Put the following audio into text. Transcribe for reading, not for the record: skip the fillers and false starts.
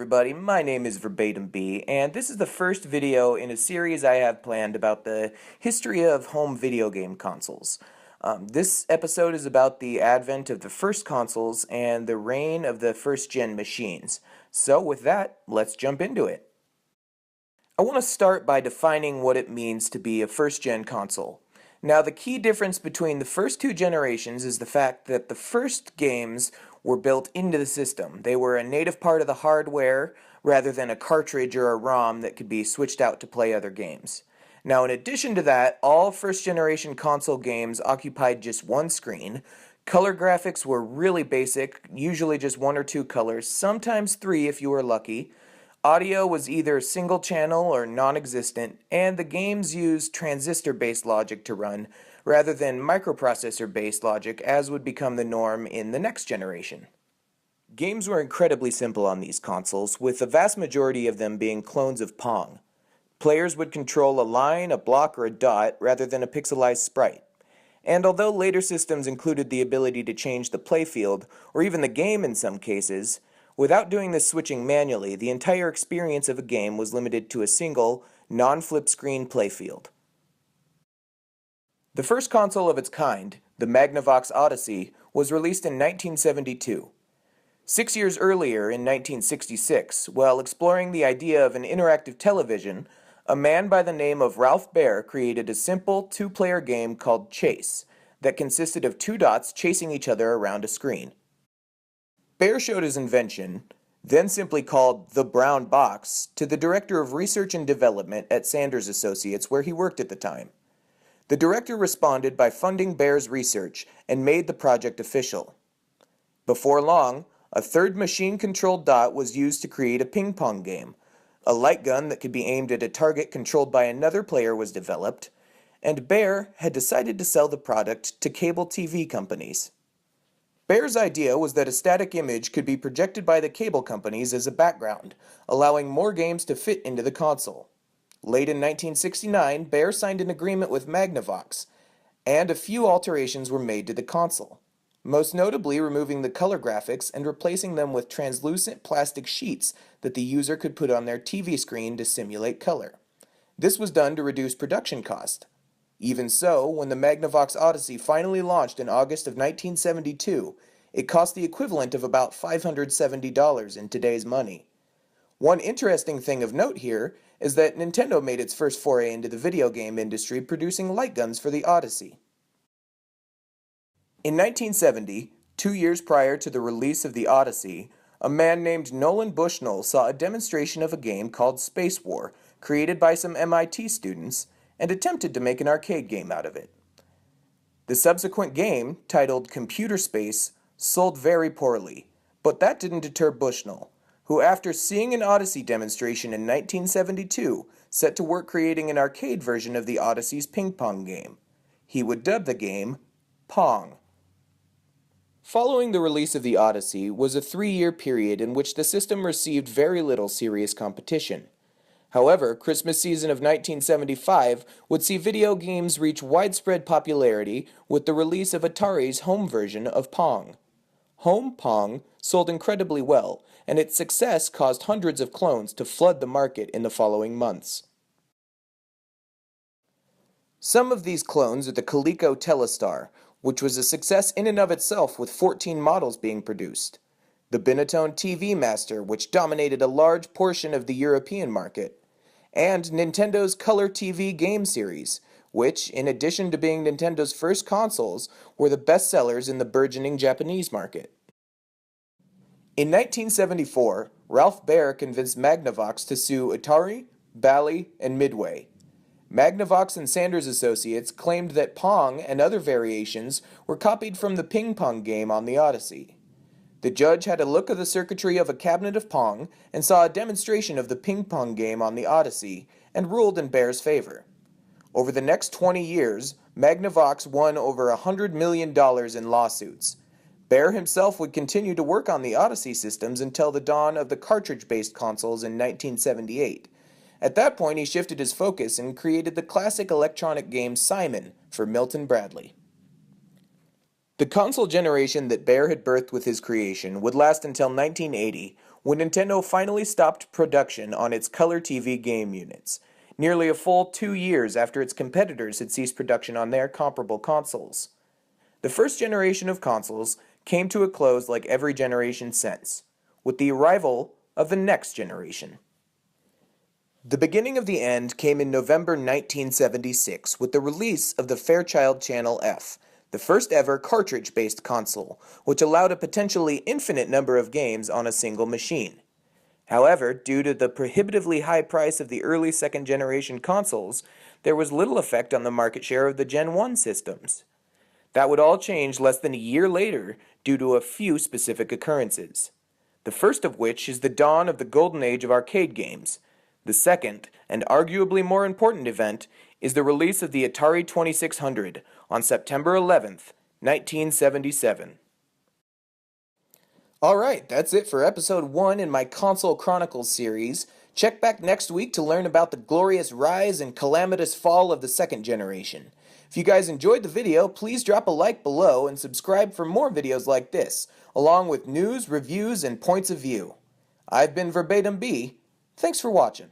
everybody, my name is Verbatim B, and this is the first video in a series I have planned about the history of home video game consoles. This episode is about the advent of the first consoles and the reign of the first-gen machines. So with that, let's jump into it. I want to start by defining what it means to be a first-gen console. Now, the key difference between the first two generations is the fact that the first games were built into the system. They were a native part of the hardware rather than a cartridge or a ROM that could be switched out to play other games. Now, in addition to that, all first-generation console games occupied just one screen. Color graphics were really basic, usually just one or two colors, sometimes three if you were lucky. Audio was either single channel or non-existent, and the games used transistor-based logic to run, rather than microprocessor-based logic as would become the norm in the next generation. Games were incredibly simple on these consoles, with the vast majority of them being clones of Pong. Players would control a line, a block, or a dot, rather than a pixelized sprite. And although later systems included the ability to change the playfield, or even the game in some cases, without doing this switching manually, the entire experience of a game was limited to a single, non-flip screen playfield. The first console of its kind, the Magnavox Odyssey, was released in 1972. 6 years earlier, in 1966, while exploring the idea of an interactive television, a man by the name of Ralph Baer created a simple two-player game called Chase that consisted of two dots chasing each other around a screen. Baer showed his invention, then simply called the Brown Box, to the Director of Research and Development at Sanders Associates where he worked at the time. The director responded by funding Baer's research and made the project official. Before long, a third machine-controlled dot was used to create a ping-pong game. A light gun that could be aimed at a target controlled by another player was developed, and Baer had decided to sell the product to cable TV companies. Baer's idea was that a static image could be projected by the cable companies as a background, allowing more games to fit into the console. Late in 1969, Baer signed an agreement with Magnavox, and a few alterations were made to the console, most notably removing the color graphics and replacing them with translucent plastic sheets that the user could put on their TV screen to simulate color. This was done to reduce production cost. Even so, when the Magnavox Odyssey finally launched in August of 1972, it cost the equivalent of about $570 in today's money. One interesting thing of note here is that Nintendo made its first foray into the video game industry producing light guns for the Odyssey. In 1970, 2 years prior to the release of the Odyssey, a man named Nolan Bushnell saw a demonstration of a game called Space War, created by some MIT students, and attempted to make an arcade game out of it. The subsequent game, titled Computer Space, sold very poorly, but that didn't deter Bushnell, who after seeing an Odyssey demonstration in 1972, set to work creating an arcade version of the Odyssey's ping-pong game. He would dub the game Pong. Following the release of the Odyssey was a 3-year period in which the system received very little serious competition. However, Christmas season of 1975 would see video games reach widespread popularity with the release of Atari's home version of Pong. Home Pong sold incredibly well, and its success caused hundreds of clones to flood the market in the following months. Some of these clones are the Coleco Telestar, which was a success in and of itself with 14 models being produced. The Binatone TV Master, which dominated a large portion of the European market, and Nintendo's Color TV game series, which, in addition to being Nintendo's first consoles, were the best sellers in the burgeoning Japanese market. In 1974, Ralph Baer convinced Magnavox to sue Atari, Bally, and Midway. Magnavox and Sanders Associates claimed that Pong and other variations were copied from the ping-pong game on the Odyssey. The judge had a look of the circuitry of a cabinet of Pong and saw a demonstration of the ping-pong game on the Odyssey and ruled in Baer's favor. Over the next 20 years, Magnavox won over $100 million in lawsuits. Baer himself would continue to work on the Odyssey systems until the dawn of the cartridge-based consoles in 1978. At that point, he shifted his focus and created the classic electronic game Simon for Milton Bradley. The console generation that Baer had birthed with his creation would last until 1980, when Nintendo finally stopped production on its Color TV game units, nearly a full 2 years after its competitors had ceased production on their comparable consoles. The first generation of consoles came to a close like every generation since, with the arrival of the next generation. The beginning of the end came in November 1976 with the release of the Fairchild Channel F, the first ever cartridge-based console, which allowed a potentially infinite number of games on a single machine. However, due to the prohibitively high price of the early second-generation consoles, there was little effect on the market share of the Gen 1 systems. That would all change less than a year later due to a few specific occurrences. The first of which is the dawn of the golden age of arcade games. The second, and arguably more important event, is the release of the Atari 2600 on September 11th, 1977. Alright, that's it for episode 1 in my Console Chronicles series. Check back next week to learn about the glorious rise and calamitous fall of the second generation. If you guys enjoyed the video, please drop a like below and subscribe for more videos like this, along with news, reviews, and points of view. I've been Verbatim B. Thanks for watching.